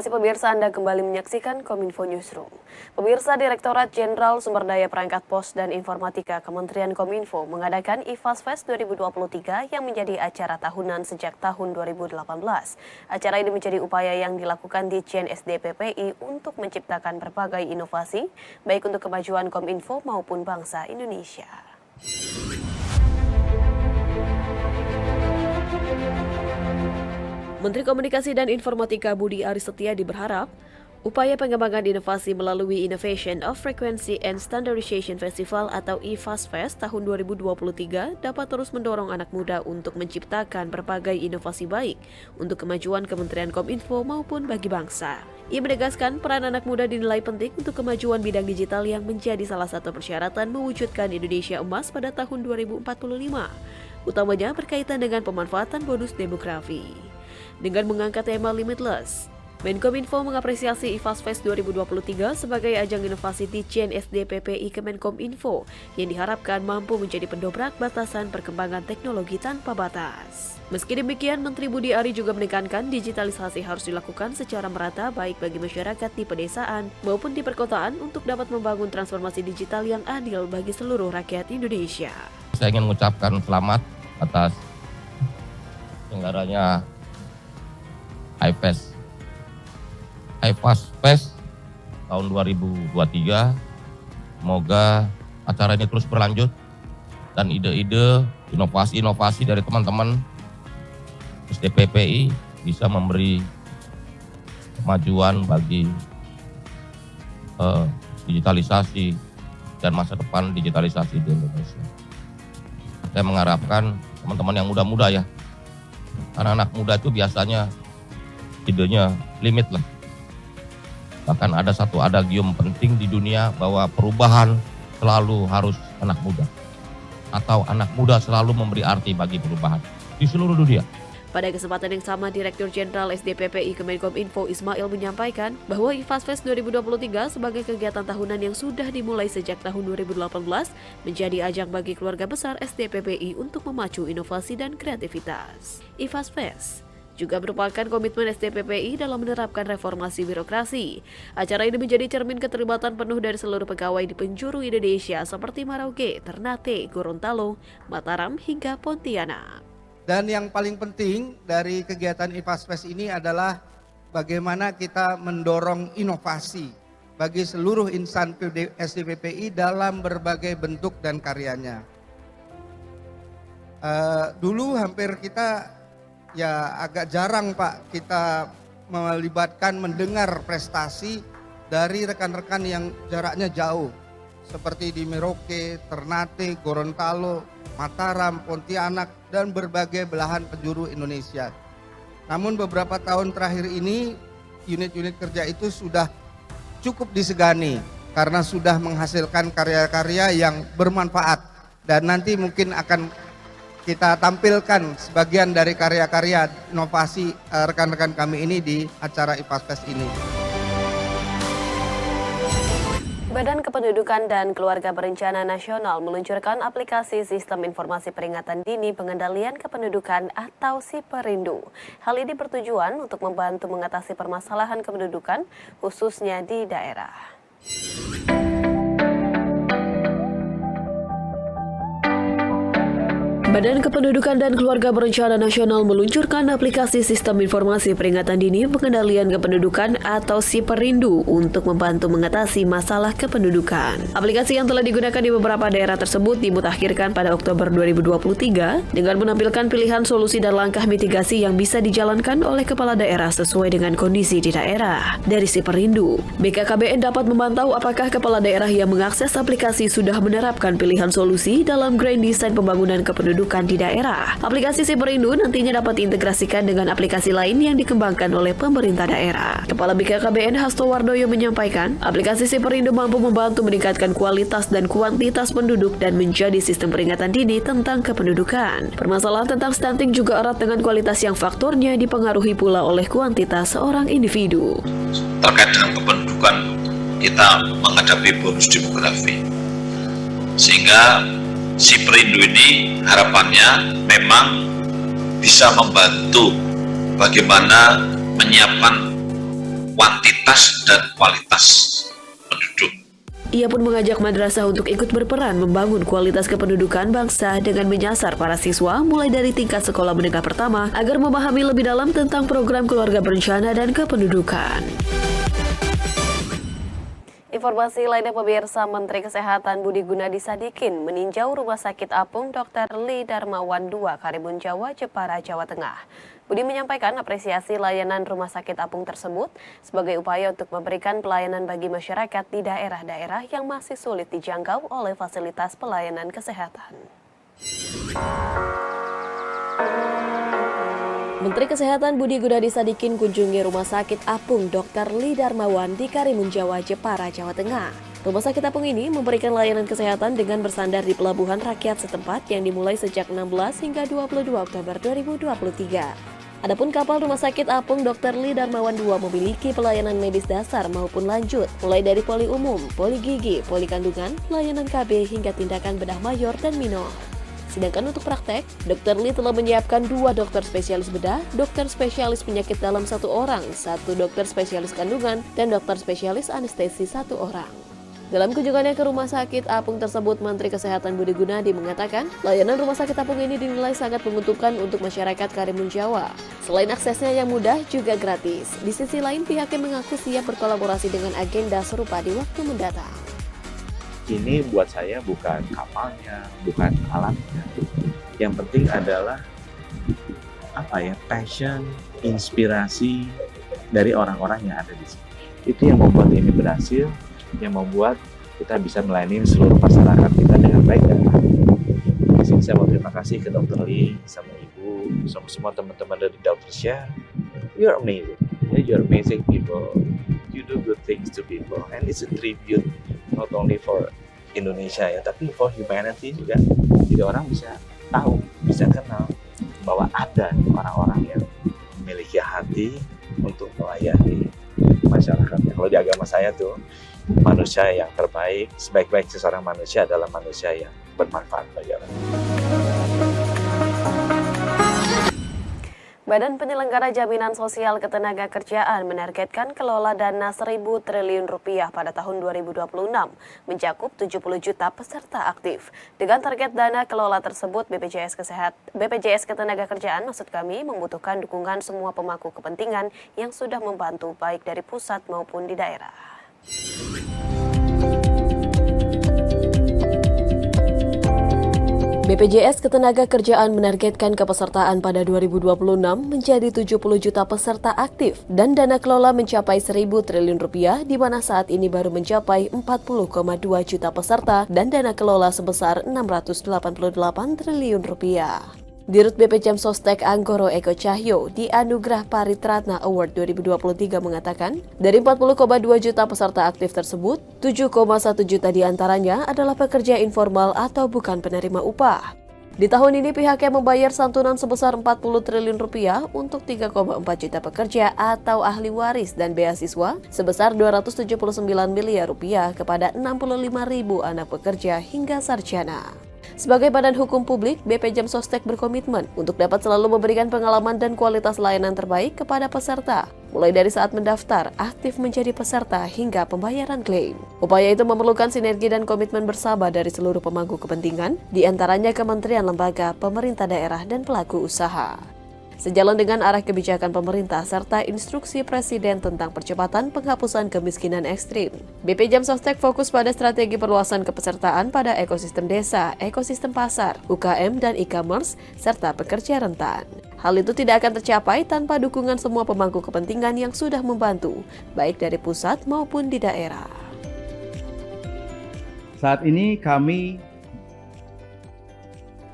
kasih pemirsa, Anda kembali menyaksikan Kominfo Newsroom. Pemirsa, Direktorat Jenderal Sumber Daya Perangkat Pos dan Informatika Kementerian Kominfo mengadakan IFAS Fest 2023 yang menjadi acara tahunan sejak tahun 2018. Acara ini menjadi upaya yang dilakukan Ditjen SDPPI untuk menciptakan berbagai inovasi, baik untuk kemajuan Kominfo maupun bangsa Indonesia. Menteri Komunikasi dan Informatika Budi Aris Setiadi berharap upaya pengembangan inovasi melalui Innovation of Frequency and Standardization Festival atau IFAS Fest tahun 2023 dapat terus mendorong anak muda untuk menciptakan berbagai inovasi baik untuk kemajuan Kementerian Kominfo maupun bagi bangsa. Ia menegaskan peran anak muda dinilai penting untuk kemajuan bidang digital yang menjadi salah satu persyaratan mewujudkan Indonesia emas pada tahun 2045, utamanya berkaitan dengan pemanfaatan bonus demografi. Dengan mengangkat tema Limitless, Menkominfo mengapresiasi IFAS Fest 2023 sebagai ajang inovasi Ditjen SDPPI Kemenkominfo yang diharapkan mampu menjadi pendobrak batasan perkembangan teknologi tanpa batas. Meski demikian, Menteri Budi Ari juga menekankan digitalisasi harus dilakukan secara merata baik bagi masyarakat di pedesaan maupun di perkotaan untuk dapat membangun transformasi digital yang adil bagi seluruh rakyat Indonesia. Saya ingin mengucapkan selamat atas penyelenggaranya IFAS Fest tahun 2023. Semoga acara ini terus berlanjut dan ide-ide, inovasi-inovasi dari teman-teman SDPPI bisa memberi kemajuan bagi digitalisasi dan masa depan digitalisasi di Indonesia. Saya mengharapkan teman-teman yang muda-muda ya, karena anak muda itu biasanya idenya limit lah. Bahkan ada satu adagium penting di dunia bahwa perubahan selalu harus anak muda. Atau anak muda selalu memberi arti bagi perubahan di seluruh dunia. Pada kesempatan yang sama, Direktur Jenderal SDPPI Kemenkominfo Ismail menyampaikan bahwa IFAS Fest 2023 sebagai kegiatan tahunan yang sudah dimulai sejak tahun 2018 menjadi ajang bagi keluarga besar SDPPI untuk memacu inovasi dan kreativitas. IFAS Fest juga merupakan komitmen SDPPI dalam menerapkan reformasi birokrasi. Acara ini menjadi cermin keterlibatan penuh dari seluruh pegawai di penjuru Indonesia seperti Merauke, Ternate, Gorontalo, Mataram, hingga Pontianak. Dan yang paling penting dari kegiatan IFAS Fest ini adalah bagaimana kita mendorong inovasi bagi seluruh insan SDPPI dalam berbagai bentuk dan karyanya. Dulu hampir kita agak jarang Pak kita melibatkan mendengar prestasi dari rekan-rekan yang jaraknya jauh seperti di Merauke, Ternate, Gorontalo, Mataram, Pontianak dan berbagai belahan penjuru Indonesia. Namun beberapa tahun terakhir ini unit-unit kerja itu sudah cukup disegani karena sudah menghasilkan karya-karya yang bermanfaat dan nanti mungkin akan kita tampilkan sebagian dari karya-karya inovasi rekan-rekan kami ini di acara IFAS Fest ini. Badan Kependudukan dan Keluarga Berencana Nasional meluncurkan aplikasi Sistem Informasi Peringatan Dini Pengendalian Kependudukan atau SIPERINDU. Hal ini bertujuan untuk membantu mengatasi permasalahan kependudukan khususnya di daerah. Badan Kependudukan dan Keluarga Berencana Nasional meluncurkan aplikasi Sistem Informasi Peringatan Dini Pengendalian Kependudukan atau SIPERINDU untuk membantu mengatasi masalah kependudukan. Aplikasi yang telah digunakan di beberapa daerah tersebut dimutakhirkan pada Oktober 2023 dengan menampilkan pilihan solusi dan langkah mitigasi yang bisa dijalankan oleh kepala daerah sesuai dengan kondisi di daerah. Dari SIPERINDU, BKKBN dapat memantau apakah kepala daerah yang mengakses aplikasi sudah menerapkan pilihan solusi dalam Grand Design Pembangunan Kependudukan di daerah. Aplikasi SIPERINDU nantinya dapat diintegrasikan dengan aplikasi lain yang dikembangkan oleh pemerintah daerah. Kepala BKKBN Hasto Wardoyo menyampaikan, aplikasi SIPERINDU mampu membantu meningkatkan kualitas dan kuantitas penduduk dan menjadi sistem peringatan dini tentang kependudukan. Permasalahan tentang stunting juga erat dengan kualitas yang faktornya dipengaruhi pula oleh kuantitas seorang individu. Terkait dengan kependudukan, kita menghadapi bonus demografi. Sehingga SIPERINDU ini harapannya memang bisa membantu bagaimana menyiapkan kuantitas dan kualitas penduduk. Ia pun mengajak madrasah untuk ikut berperan membangun kualitas kependudukan bangsa dengan menyasar para siswa mulai dari tingkat sekolah menengah pertama agar memahami lebih dalam tentang program keluarga berencana dan kependudukan. Informasi lainnya, pemirsa, Menteri Kesehatan Budi Gunadi Sadikin meninjau Rumah Sakit Apung Dr. Lee Darmawan II, Karimun Jawa, Jepara, Jawa Tengah. Budi menyampaikan apresiasi layanan Rumah Sakit Apung tersebut sebagai upaya untuk memberikan pelayanan bagi masyarakat di daerah-daerah yang masih sulit dijangkau oleh fasilitas pelayanan kesehatan. Menteri Kesehatan Budi Gunadi Sadikin kunjungi Rumah Sakit Apung Dr. Lee Darmawan di Karimun Jawa, Jepara, Jawa Tengah. Rumah Sakit Apung ini memberikan layanan kesehatan dengan bersandar di pelabuhan rakyat setempat yang dimulai sejak 16 hingga 22 Oktober 2023. Adapun kapal Rumah Sakit Apung Dr. Lee Darmawan II memiliki pelayanan medis dasar maupun lanjut, mulai dari poli umum, poli gigi, poli kandungan, layanan KB hingga tindakan bedah mayor dan minor. Sedangkan untuk praktek, Dr. Lee telah menyiapkan 2 dokter spesialis bedah, dokter spesialis penyakit dalam 1 orang, 1 dokter spesialis kandungan, dan dokter spesialis anestesi 1 orang. Dalam kunjungannya ke Rumah Sakit Apung tersebut, Menteri Kesehatan Budi Gunadi mengatakan, layanan Rumah Sakit Apung ini dinilai sangat menguntungkan untuk masyarakat Karimun Jawa. Selain aksesnya yang mudah, juga gratis. Di sisi lain, pihaknya mengaku siap berkolaborasi dengan agenda serupa di waktu mendatang. Ini buat saya bukan kapalnya, bukan alatnya. Yang penting adalah passion, inspirasi dari orang-orang yang ada di sini. Itu yang membuat ini berhasil, yang membuat kita bisa melayani seluruh masyarakat kita dengan baik dan baik. Di sini saya mau terima kasih ke Dr. Lee, sama Ibu, sama semua teman-teman dari Dr. Share. You're amazing. You're amazing people. You do good things to people, and it's a tribute not only for Indonesia ya, tapi for humanity juga. Jadi orang bisa tahu, bisa kenal bahwa ada orang-orang yang memiliki hati untuk melayani masyarakatnya. Kalau di agama saya tuh, manusia yang terbaik, sebaik-baik seseorang manusia adalah manusia yang bermanfaat bagi orang. Badan Penyelenggara Jaminan Sosial Ketenagakerjaan menargetkan kelola dana 1.000 triliun rupiah pada tahun 2026, mencakup 70 juta peserta aktif. Dengan target dana kelola tersebut, BPJS Ketenagakerjaan membutuhkan dukungan semua pemangku kepentingan yang sudah membantu baik dari pusat maupun di daerah. BPJS Ketenagakerjaan menargetkan kepesertaan pada 2026 menjadi 70 juta peserta aktif dan dana kelola mencapai 1.000 triliun rupiah, di mana saat ini baru mencapai 40,2 juta peserta dan dana kelola sebesar 688 triliun rupiah. Dirut BP Jam Sostek Anggoro Eko Cahyo di Anugerah Paritratna Award 2023 mengatakan, dari 40,2 juta peserta aktif tersebut, 7,1 juta diantaranya adalah pekerja informal atau bukan penerima upah. Di tahun ini pihaknya membayar santunan sebesar 40 triliun rupiah untuk 3,4 juta pekerja atau ahli waris dan beasiswa sebesar 279 miliar rupiah kepada 65.000 anak pekerja hingga sarjana. Sebagai badan hukum publik, BP Jam Sostek berkomitmen untuk dapat selalu memberikan pengalaman dan kualitas layanan terbaik kepada peserta, mulai dari saat mendaftar, aktif menjadi peserta, hingga pembayaran klaim. Upaya itu memerlukan sinergi dan komitmen bersama dari seluruh pemangku kepentingan, di antaranya kementerian, lembaga, pemerintah daerah, dan pelaku usaha. Sejalan dengan arah kebijakan pemerintah serta instruksi Presiden tentang percepatan penghapusan kemiskinan ekstrim, BP Jam Sostek fokus pada strategi perluasan kepesertaan pada ekosistem desa, ekosistem pasar, UKM dan e-commerce, serta pekerja rentan. Hal itu tidak akan tercapai tanpa dukungan semua pemangku kepentingan yang sudah membantu, baik dari pusat maupun di daerah. Saat ini kami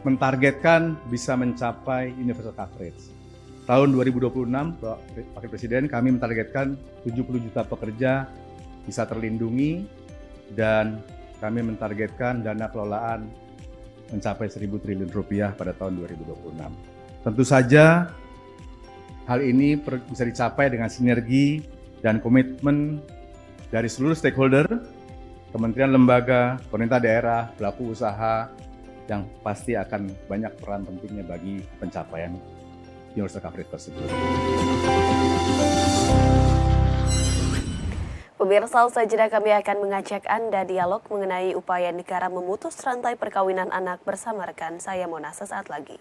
mentargetkan bisa mencapai universal coverage. Tahun 2026, Pak Wakil Presiden, kami mentargetkan 70 juta pekerja bisa terlindungi dan kami mentargetkan dana kelolaan mencapai 1.000 triliun rupiah pada tahun 2026. Tentu saja hal ini bisa dicapai dengan sinergi dan komitmen dari seluruh stakeholder, kementerian, lembaga, pemerintah daerah, pelaku usaha, yang pasti akan banyak peran pentingnya bagi pencapaian universal coverage tersebut. Pemirsa, usai jeda kami akan mengajak Anda dialog mengenai upaya negara memutus rantai perkawinan anak bersama rekan saya Mona sesaat lagi.